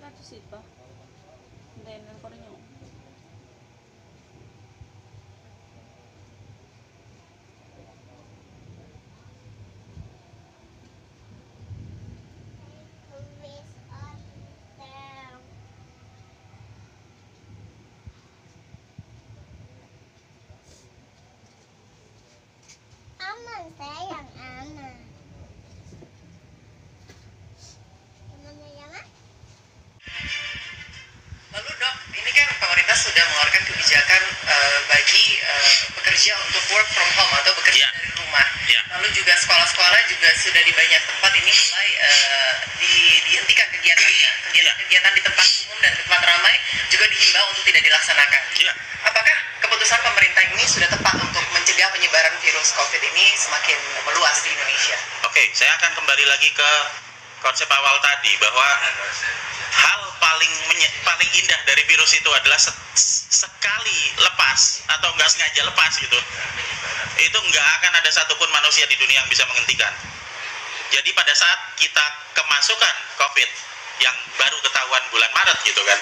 partecipa. Then ancora no. Aman, sayang aman. Gimana ya, Mak? Lalu dok, ini kan pemerintah sudah mengeluarkan kebijakan bagi pekerja untuk work from home atau bekerja dari rumah. Lalu juga sekolah-sekolah juga sudah di banyak tempat ini mulai dihentikan kegiatannya. Kegiatan di tempat umum dan tempat ramai juga dihimbau untuk tidak dilaksanakan. Apakah keputusan pemerintah ini sudah tepat untuk mencegah penyebaran virus COVID ini semakin meluas di Indonesia? Oke, saya akan kembali lagi ke konsep awal tadi bahwa hal paling indah dari virus itu adalah sekali lepas atau nggak sengaja lepas gitu, itu nggak akan ada satupun manusia di dunia yang bisa menghentikan. Jadi pada saat kita kemasukan COVID yang baru ketahuan bulan Maret gitu kan,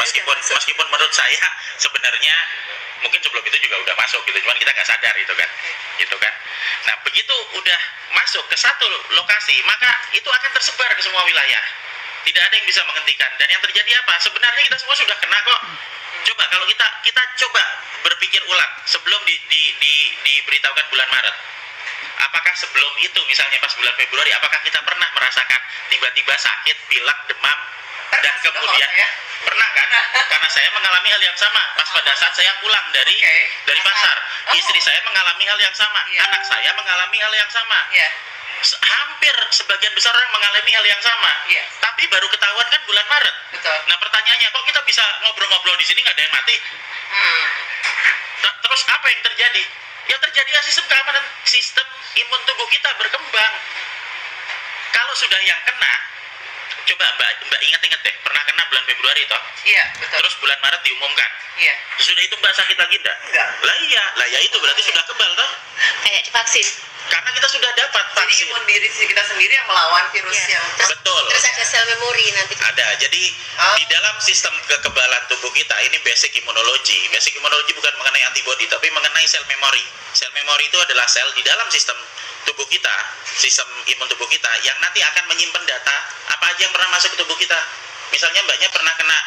meskipun menurut saya sebenarnya mungkin sebelum itu juga udah masuk gitu, cuman kita nggak sadar gitu kan. Nah begitu udah masuk ke satu lokasi, maka itu akan tersebar ke semua wilayah. Tidak ada yang bisa menghentikan. Dan yang terjadi apa? Sebenarnya kita semua sudah kena kok. Coba kalau kita coba berpikir ulang sebelum diberitahukan bulan Maret. Apakah sebelum itu misalnya pas bulan Februari, apakah kita pernah merasakan tiba-tiba sakit, pilek, demam, dan kemudian pernah kan? Karena saya mengalami hal yang sama pas pada saat saya pulang dari pasar. Istri saya mengalami hal yang sama, anak saya mengalami hal yang sama. Hampir sebagian besar orang mengalami hal yang sama. Tapi baru ketahuan kan bulan Maret. Nah pertanyaannya, kok kita bisa ngobrol-ngobrol di sini nggak ada yang mati? Terus apa yang terjadi? Yang terjadi sistem keamanan, sistem imun tubuh kita berkembang. Kalau sudah yang kena, coba mbak ingat-ingat deh, pernah kena bulan Februari toh? Iya, betul. Terus bulan Maret diumumkan. Iya. Sudah itu mbak sakit lagi enggak? Enggak. Lah ya itu berarti sudah kebal toh? Kayak divaksin. Karena kita sudah dapat Jadi vaksin. imun diri kita sendiri yang melawan virus yang Betul. Terus ada sel memori nanti. Ada. Jadi di dalam sistem kekebalan tubuh kita ini basic immunology. Basic immunology bukan mengenai antibody, tapi mengenai sel memori. Sel memori itu adalah sel di dalam sistem tubuh kita, sistem imun tubuh kita yang nanti akan menyimpan data apa aja yang pernah masuk ke tubuh kita. Misalnya mbaknya pernah kena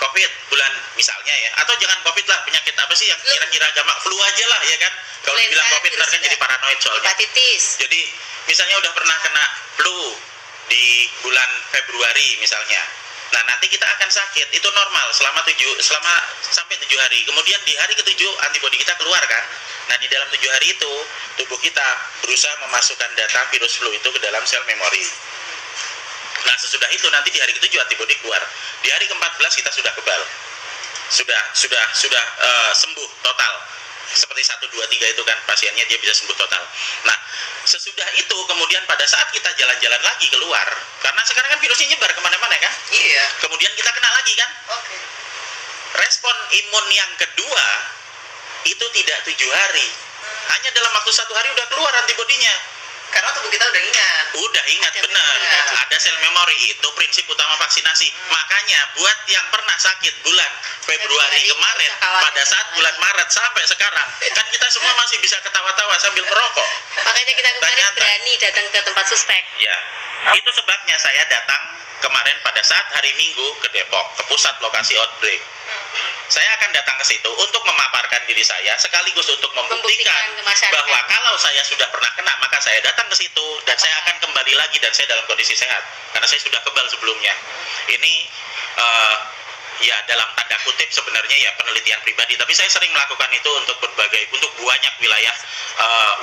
COVID bulan misalnya ya, atau jangan COVID lah, penyakit apa sih yang kira-kira gampang, flu aja lah ya kan. Kalau dibilang COVID ntar kan jadi paranoid soalnya. Hepatitis. Jadi misalnya udah pernah kena flu di bulan Februari misalnya. Nah nanti kita akan sakit, itu normal selama sampai 7 hari. Kemudian di hari ke-7 antibodi kita keluar kan. Nah di dalam 7 hari itu tubuh kita berusaha memasukkan data virus flu itu ke dalam sel memori. Nah sesudah itu nanti di hari ke-7 antibodi keluar. Di hari ke-14 kita sudah kebal, sudah sembuh total. Seperti 1, 2, 3 itu kan pasiennya dia bisa sembuh total. Nah sesudah itu kemudian pada saat kita jalan-jalan lagi keluar, karena sekarang kan virusnya nyebar kemana-mana kan. Iya. Kemudian kita kena lagi kan. Oke. Respon imun yang kedua itu tidak 7 hari, hanya dalam waktu 1 hari udah keluar antibodinya. Karena tubuh kita udah ingat. Udah ingat benar. Ada sel memori, itu prinsip utama vaksinasi. Makanya buat yang pernah sakit bulan Februari kemarin, pada saat bulan Maret sampai sekarang, kan kita semua masih bisa ketawa-tawa sambil merokok. Makanya kita kemarin berani datang ke tempat suspek. Ya, itu sebabnya saya datang kemarin pada saat hari Minggu ke Depok, ke pusat lokasi outbreak. Saya akan datang ke situ untuk memaparkan diri saya, sekaligus untuk membuktikan ke masyarakat bahwa kalau saya sudah pernah kena, maka saya datang ke situ dan saya akan kembali lagi dan saya dalam kondisi sehat karena saya sudah kebal sebelumnya. Ini ya dalam tanda kutip sebenarnya ya penelitian pribadi, tapi saya sering melakukan itu untuk banyak wilayah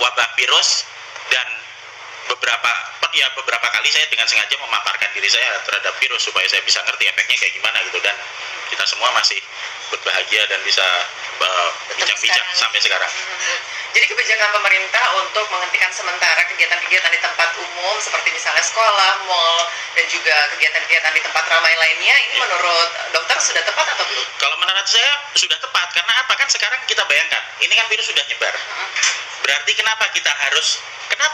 wabah virus, dan beberapa kali saya dengan sengaja memaparkan diri saya terhadap virus supaya saya bisa ngerti efeknya kayak gimana gitu, dan kita semua masih berbahagia dan bisa bincang-bincang sampai sekarang. Jadi kebijakan pemerintah untuk menghentikan sementara kegiatan-kegiatan di tempat umum seperti misalnya sekolah, mal, dan juga kegiatan-kegiatan di tempat ramai lainnya, ini menurut dokter sudah tepat atau belum? Kalau menurut saya sudah tepat, karena apa? Kan sekarang kita bayangkan, ini kan virus sudah nyebar. Berarti kenapa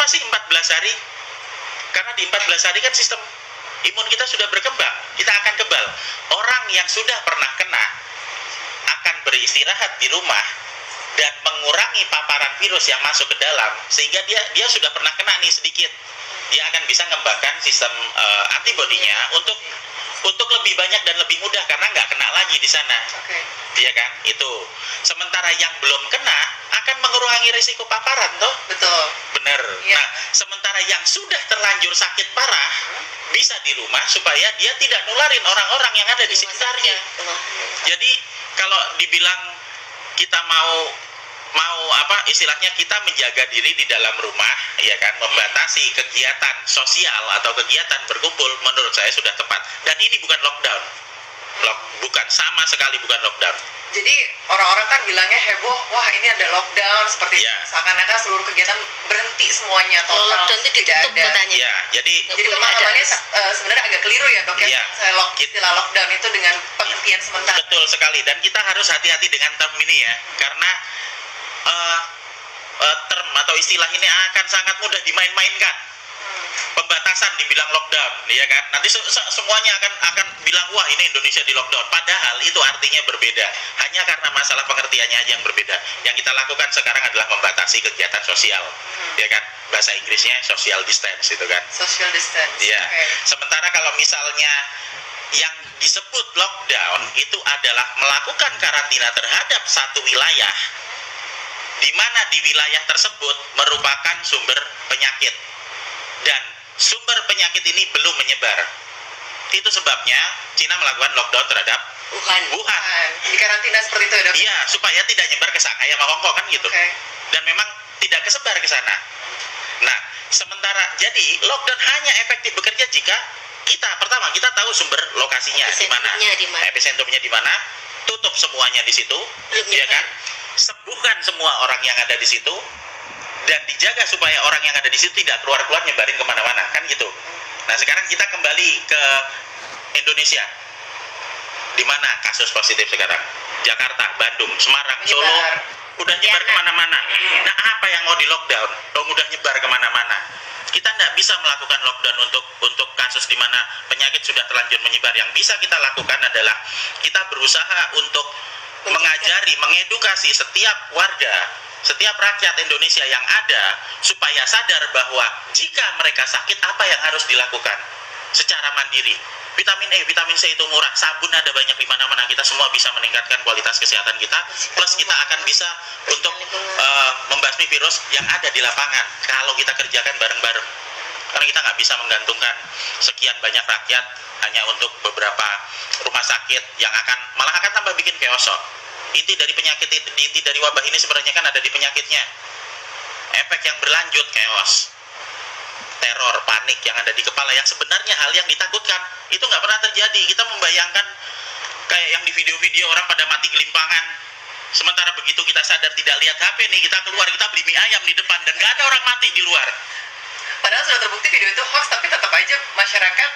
sih 14 hari? Karena di 14 hari kan sistem imun kita sudah berkembang. Kita yang sudah pernah kena akan beristirahat di rumah dan mengurangi paparan virus yang masuk ke dalam, sehingga dia sudah pernah kena nih sedikit, dia akan bisa mengembangkan sistem antibodinya untuk lebih banyak dan lebih mudah karena nggak kena lagi di sana. Iya kan? Itu. Sementara yang belum kena akan mengurangi risiko paparan toh? Betul. Bener. Iya. Nah, sementara yang sudah terlanjur sakit parah bisa di rumah supaya dia tidak nularin orang-orang yang ada di sekitarnya. Jadi kalau dibilang kita mau istilahnya kita menjaga diri di dalam rumah, ya kan, membatasi kegiatan sosial atau kegiatan berkumpul, menurut saya sudah tepat. Dan ini bukan lockdown. Bukan, sama sekali bukan lockdown. Jadi orang-orang kan bilangnya heboh, wah ini ada lockdown seperti Ya. seakan-akan seluruh kegiatan berhenti semuanya Kalau total. lockdown itu ditutup katanya. Ya, jadi Pemahamannya sebenarnya agak keliru ya dok ya. Iya. Istilah lockdown itu dengan penghentian sementara. betul sekali, dan kita harus hati-hati dengan term ini ya, karena term atau istilah ini akan sangat mudah dimain-mainkan. Pembatasan dibilang lockdown, ya kan? Nanti semuanya akan bilang wah ini Indonesia di lockdown. Padahal itu artinya berbeda. Hanya karena masalah pengertiannya aja yang berbeda. Yang kita lakukan sekarang adalah membatasi kegiatan sosial, ya kan? Bahasa Inggrisnya social distance itu kan. Social distance. Iya. Oke. Sementara kalau misalnya yang disebut lockdown itu adalah melakukan karantina terhadap satu wilayah, di mana di wilayah tersebut merupakan sumber penyakit dan sumber penyakit ini belum menyebar. Itu sebabnya Cina melakukan lockdown terhadap Wuhan. Di karantina seperti itu ya dok? Iya, supaya tidak nyebar ke Shanghai sama Hong Kong kan gitu. Oke. Dan memang tidak kesebar ke sana. Nah, sementara jadi lockdown hanya efektif bekerja jika kita kita tahu sumber lokasinya di mana, epicentrumnya di mana, tutup semuanya di situ, ya kan? Sembuhkan semua orang yang ada di situ dan dijaga supaya orang yang ada di situ tidak keluar-keluar nyebarin kemana-mana, kan gitu. Nah, sekarang kita kembali ke Indonesia. Di mana kasus positif sekarang? Jakarta, Bandung, Semarang, Solo, udah nyebar kemana-mana. Nah, apa yang mau di lockdown? Udah nyebar kemana-mana. Kita tidak bisa melakukan lockdown untuk kasus di mana penyakit sudah terlanjur menyebar. Yang bisa kita lakukan adalah kita berusaha untuk mengajari, mengedukasi setiap warga, setiap rakyat Indonesia yang ada supaya sadar bahwa jika mereka sakit apa yang harus dilakukan secara mandiri. Vitamin E, vitamin C itu murah, sabun ada banyak di mana-mana, kita semua bisa meningkatkan kualitas kesehatan kita, plus kita akan bisa untuk membasmi virus yang ada di lapangan kalau kita kerjakan bareng-bareng. Karena kita nggak bisa menggantungkan sekian banyak rakyat hanya untuk beberapa rumah sakit yang malah akan tambah bikin chaos. Inti dari penyakit, inti dari wabah ini sebenarnya kan ada di penyakitnya. Efek yang berlanjut, chaos, teror, panik yang ada di kepala, yang sebenarnya hal yang ditakutkan itu nggak pernah terjadi. Kita membayangkan kayak yang di video-video orang pada mati gelimpangan, sementara begitu kita sadar tidak lihat HP nih, kita keluar, kita beli mie ayam di depan dan nggak ada orang mati di luar. Padahal sudah terbukti video itu hoax, tapi tetap aja masyarakat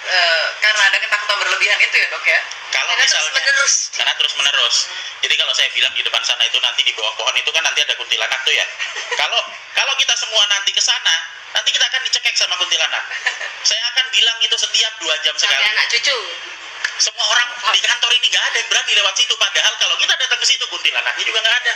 karena ada ketakutan berlebihan itu ya dok ya. Kalau misalnya karena terus menerus. Jadi kalau saya bilang di depan sana itu nanti di bawah pohon itu kan nanti ada kuntilanak tuh ya. Kalau kita semua nanti ke sana, nanti kita akan dicekek sama kuntilanak. Saya akan bilang itu setiap 2 jam sekali. Sampai anak cucu. Semua orang di kantor ini nggak ada yang berani lewat situ. Padahal kalau kita datang ke situ kuntilanaknya juga nggak ada.